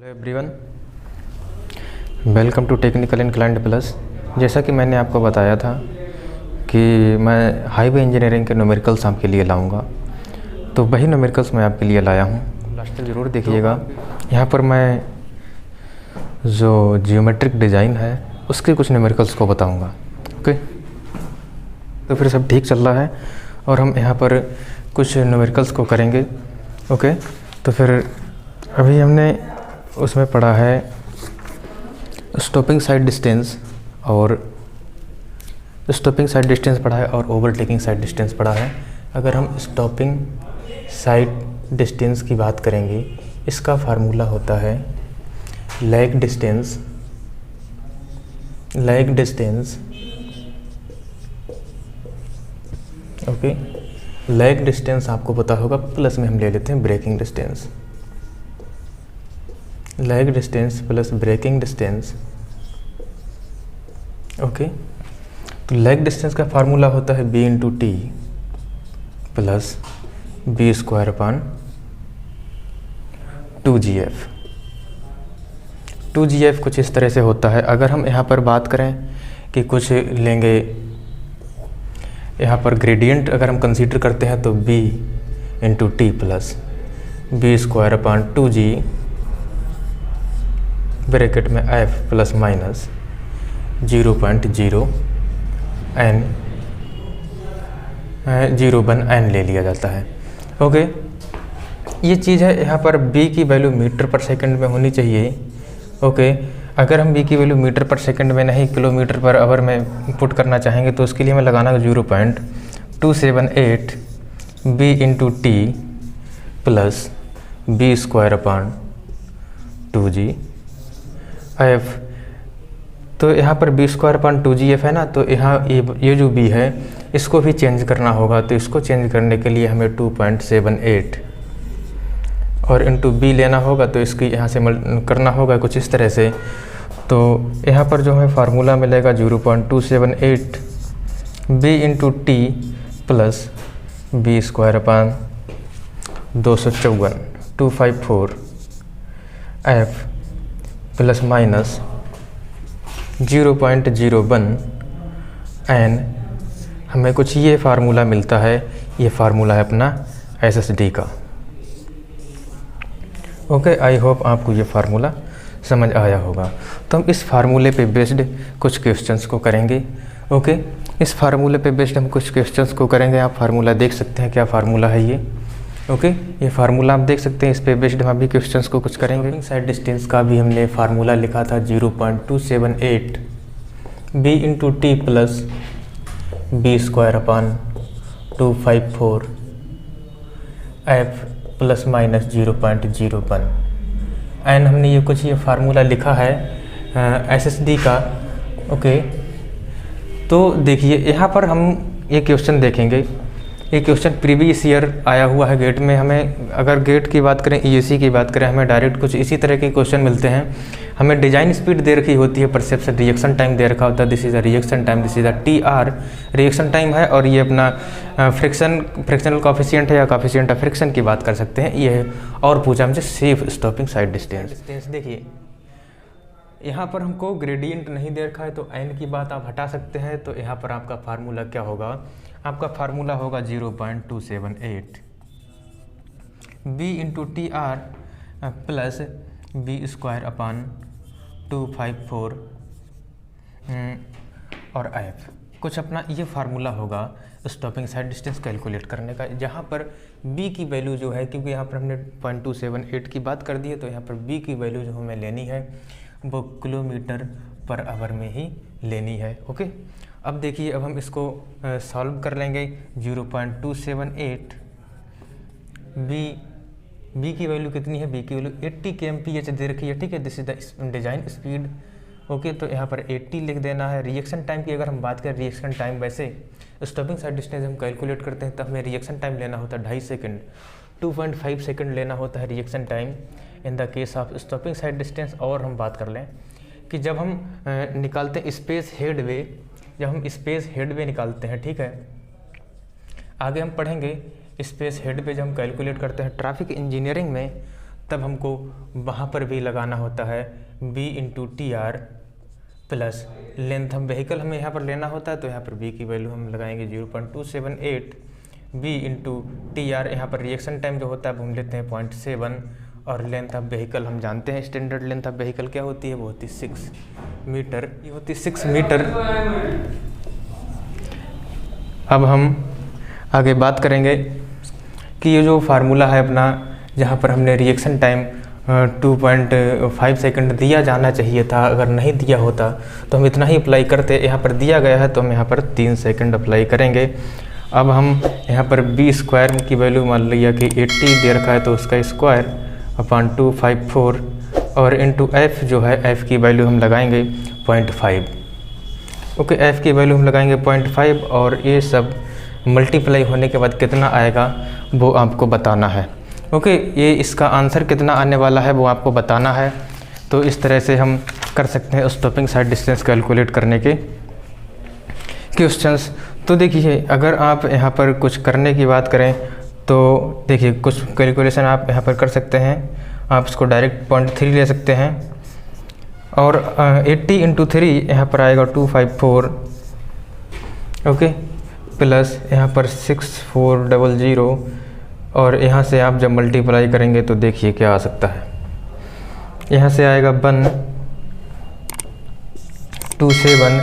Hello everyone, welcome to technical inclined plus. जैसा कि मैंने आपको बताया था कि मैं हाईवे इंजीनियरिंग के न्यूमेरिकल्स आपके लिए लाऊंगा, तो वही न्यूमेरिकल्स मैं आपके लिए लाया हूं। लास्ट तक ज़रूर देखिएगा। यहाँ पर मैं जो जियोमेट्रिक डिज़ाइन है उसके कुछ न्यूमेरिकल्स को बताऊंगा। ओके, तो फिर सब ठीक चल रहा है और हम यहाँ पर कुछ न्यूमेरिकल्स को करेंगे। ओके, तो फिर अभी हमने उसमें पढ़ा है स्टॉपिंग साइड डिस्टेंस और पढ़ा है और ओवरटेकिंग साइड डिस्टेंस पढ़ा है। अगर हम स्टॉपिंग साइड डिस्टेंस की बात करेंगे, इसका फार्मूला होता है lag distance okay. Lag distance आपको पता होगा, प्लस में हम ले लेते हैं braking distance. Lag distance plus braking distance. Okay, तो लैग डिस्टेंस का फार्मूला होता है b into T plus B square upon 2gf। 2gf कुछ इस तरह से होता है। अगर हम यहाँ पर बात करें कि कुछ लेंगे, यहाँ पर ग्रेडियंट अगर हम कंसीडर करते हैं तो b into T plus B square upon 2g bracket में f plus minus 0.0 n 0.1 n ले लिया जाता है। ओके, ये चीज़ है। यहाँ पर b की वैल्यू मीटर पर सेकंड में होनी चाहिए। ओके, अगर हम b की वैल्यू मीटर पर सेकंड में नहीं किलोमीटर पर आवर में पुट करना चाहेंगे तो उसके लिए हमें लगाना 0.278 b into T plus B square upon 2g f। तो यहाँ पर बी स्क्वायर अपान 2gf है ना, तो यहाँ ये जो b है इसको भी चेंज करना होगा। तो इसको चेंज करने के लिए हमें 2.78 और इंटू b लेना होगा, तो इसकी यहाँ से करना होगा कुछ इस तरह से। तो यहाँ पर जो हमें फार्मूला मिलेगा 0.278 b into T plus B square upon 254 f plus minus 0.01 n। हमें कुछ ये फार्मूला मिलता है। ये फार्मूला है अपना SSD का। ओके, आई होप आपको ये फार्मूला समझ आया होगा। तो हम इस फार्मूले पे बेस्ड कुछ क्वेश्चंस को करेंगे। ओके, इस फार्मूले पे बेस्ड हम कुछ क्वेश्चंस को करेंगे। आप फार्मूला देख सकते हैं, क्या फार्मूला है ये। ओके, ये फार्मूला आप देख सकते हैं। इस पे बेस्ड हम अभी क्वेश्चंस को कुछ करेंगे। स्टॉपिंग साइड डिस्टेंस का भी हमने फार्मूला लिखा था 0.278 b into T plus B square upon 254 f plus minus 0.01 and हमने ये कुछ ये फार्मूला लिखा है SSD का। ओके, तो देखिए यहाँ पर हम ये क्वेश्चन देखेंगे। ये क्वेश्चन प्रीवियस ईयर आया हुआ है गेट में। हमें अगर गेट की बात करें, EAC की बात करें, हमें डायरेक्ट कुछ इसी तरह के क्वेश्चन मिलते हैं। हमें डिजाइन स्पीड दे रखी होती है, परसेप्शन रिएक्शन टाइम दे रखा होता है। This is a reaction time, this is a TR reaction time है, और ये अपना फ्रिक्शनल कॉफिशिएंट है या कॉफिशिएंट ऑफ फ्रिक्शन की बात कर सकते हैं ये है। और पूछा हमसे सेफ स्टॉपिंग साइड डिस्टेंस। देखिए यहाँ पर हमको ग्रेडियंट नहीं दे रखा है, तो n की बात आप हटा सकते हैं। तो यहाँ पर आपका फार्मूला क्या होगा? आपका फार्मूला होगा 0.278 b into T R plus B square upon 254 और f। कुछ अपना ये फार्मूला होगा स्टॉपिंग साइड डिस्टेंस कैलकुलेट करने का, जहाँ पर b की वैल्यू जो है, क्योंकि यहाँ पर हमने 0.278 की बात कर दी है, तो यहाँ पर b की वैल्यू जो हमें लेनी है वो किलोमीटर पर आवर में ही लेनी है। ओके, अब देखिए, अब हम इसको सॉल्व कर लेंगे। 0.278 b की वैल्यू कितनी है? b की वैल्यू 80 kmph दे रखी है। ठीक है, this is the design speed. Okay, तो यहाँ पर 80 लिख देना है। रिएक्शन टाइम की अगर हम बात करें, रिएक्शन टाइम वैसे स्टॉपिंग साइड डिस्टेंस हम कैलकुलेट करते हैं तब हमें रिएक्शन टाइम लेना होता है 2.5 सेकंड, 2.5 सेकंड लेना होता है reaction time in the case of stopping side distance. और हम बात कर लें कि जब हम निकालते हैं स्पेस हेडवे, जब हम स्पेस हेडवे निकालते हैं, ठीक है, आगे हम पढ़ेंगे स्पेस हेडवे जब हम कैलकुलेट करते हैं ट्रैफिक इंजीनियरिंग में, तब हमको वहाँ पर भी लगाना होता है b into T R plus length हम व्हीकल हमें यहाँ पर लेना होता है, तो यहाँ पर b की वैल्यू हम लगाएंगे 0.278, b इंटू टी आर, यहाँ पर रिएक्शन टाइम जो होता है वो हम लेते हैं 0.7, और लेंथ ऑफ व्हीकल हम जानते हैं स्टैंडर्ड लेंथ ऑफ व्हीकल क्या होती है, वो होती है 6 मीटर, ये होती है 6 मीटर। अब हम आगे बात करेंगे कि ये जो फार्मूला है अपना, जहाँ पर हमने रिएक्शन टाइम 2.5 सेकंड दिया जाना चाहिए था, अगर नहीं दिया होता तो हम इतना ही अप्लाई करते, यहाँ पर दिया गया है तो हम यहाँ पर 3 सेकंड अप्लाई करेंगे। अब हम यहाँ पर b स्क्वायर की वैल्यू मान लिया कि 80 दे रखा है, तो उसका स्क्वायर अपॉन 254 और इंटू f जो है f की वैल्यू हम लगाएंगे 0.5। ओके, f की वैल्यू हम लगाएंगे 0.5 और ये सब मल्टीप्लाई होने के बाद कितना आएगा वो आपको बताना है। ओके, ये इसका आंसर कितना आने वाला है वो आपको बताना है। तो इस तरह से हम कर सकते हैं स्टॉपिंग साइड डिस्टेंस कैलकुलेट करने के क्वेश्चंस। तो देखिए, अगर आप यहाँ पर कुछ करने की बात करें तो देखिए कुछ कैलकुलेशन आप यहाँ पर कर सकते हैं। आप इसको डायरेक्ट 0.3 ले सकते हैं और 80 इंटू 3 यहाँ पर आएगा 254, ओके, प्लस यहाँ पर 6400 और यहाँ से आप जब मल्टीप्लाई करेंगे तो देखिए क्या आ सकता है। यहाँ से आएगा 127।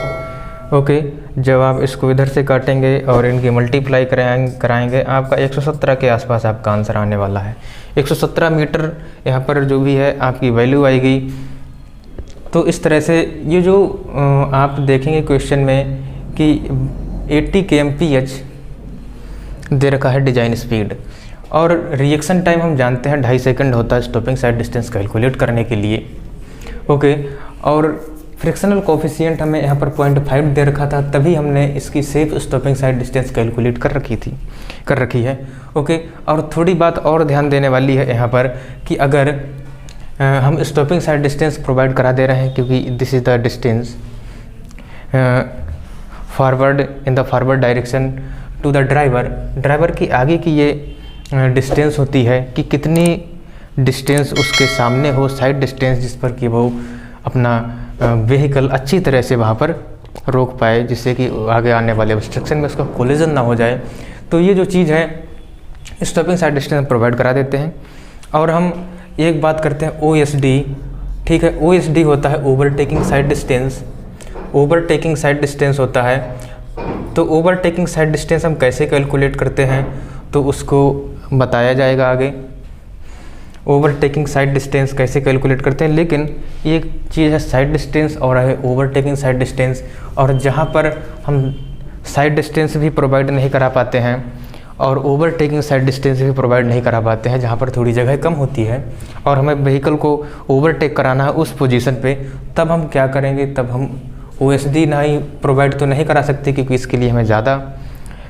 ओके, जब आप इसको इधर से काटेंगे और इनकी मल्टीप्लाई कराएंगे आपका 117 के आसपास आपका आंसर आने वाला है। 117 मीटर यहाँ पर जो भी है आपकी वैल्यू आएगी। तो इस तरह से ये जो आप देखेंगे क्वेश्चन में कि 80 kmph दे रखा है डिजाइन स्पीड, और रिएक्शन टाइम हम जानते हैं 2.5 सेकंड होता है स्टॉपिंग साइड डिस्टेंस कैलकुलेट करने के लिए। ओके, और फ्रिक्शनल कोफिशिएंट हमें यहाँ पर 0.5 दे रखा था, तभी हमने इसकी safe stopping side distance calculate कर रखी है। ओके, और थोड़ी बात और ध्यान देने वाली है यहाँ पर कि अगर हम स्टॉपिंग साइड डिस्टेंस प्रोवाइड करा दे रहे हैं, क्योंकि this is the distance forward in the forward direction to the driver की आगे की ये डिस्टेंस होती है कि कितनी डिस्टेंस उसके सामने हो, साइड डिस्टेंस, जिस पर कि वो अपना व्हीकल अच्छी तरह से वहाँ पर रोक पाए, जिससे कि आगे आने वाले ऑब्स्ट्रक्शन में उसका कोलिजन ना हो जाए। तो ये जो चीज़ है स्टॉपिंग साइड डिस्टेंस प्रोवाइड करा देते हैं। और हम एक बात करते हैं OSD, ठीक है। OSD होता है overtaking side distance, overtaking side distance होता है। तो ओवरटेकिंग साइड डिस्टेंस हम कैसे कैलकुलेट करते हैं तो उसको बताया जाएगा आगे, ओवरटेकिंग साइड डिस्टेंस कैसे कैलकुलेट करते हैं। लेकिन एक चीज़ है साइड डिस्टेंस और है ओवरटेकिंग साइड डिस्टेंस, और जहाँ पर हम साइड डिस्टेंस भी प्रोवाइड नहीं करा पाते हैं और ओवरटेकिंग साइड डिस्टेंस भी प्रोवाइड नहीं करा पाते हैं, जहाँ पर थोड़ी जगह कम होती है और हमें व्हीकल को ओवरटेक कराना है उस पोजीशन पे, तब हम क्या करेंगे, तब हम OSD नहीं प्रोवाइड तो नहीं करा सकते क्योंकि इसके लिए हमें ज़्यादा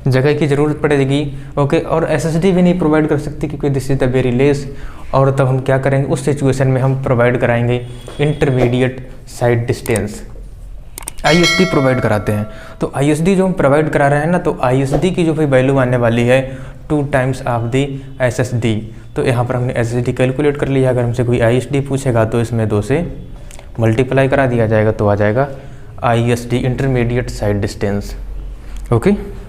जगह की ज़रूरत पड़ेगी। ओके, और SSD भी नहीं प्रोवाइड कर सकते क्योंकि this is the very less. और तब हम क्या करेंगे, उस सिचुएशन में हम प्रोवाइड कराएंगे intermediate side distance, ISD provide कराते हैं। तो ISD जो हम प्रोवाइड करा रहे हैं ना, तो ISD की जो भी वैल्यू आने वाली है 2 टाइम्स ऑफ द SSD। तो यहाँ पर हमने SSD कैलकुलेट कर लिया। अगर हमसे कोई ISD पूछेगा तो इसमें 2 से मल्टीप्लाई करा दिया जाएगा, तो आ जाएगा ISD intermediate side distance. Okay.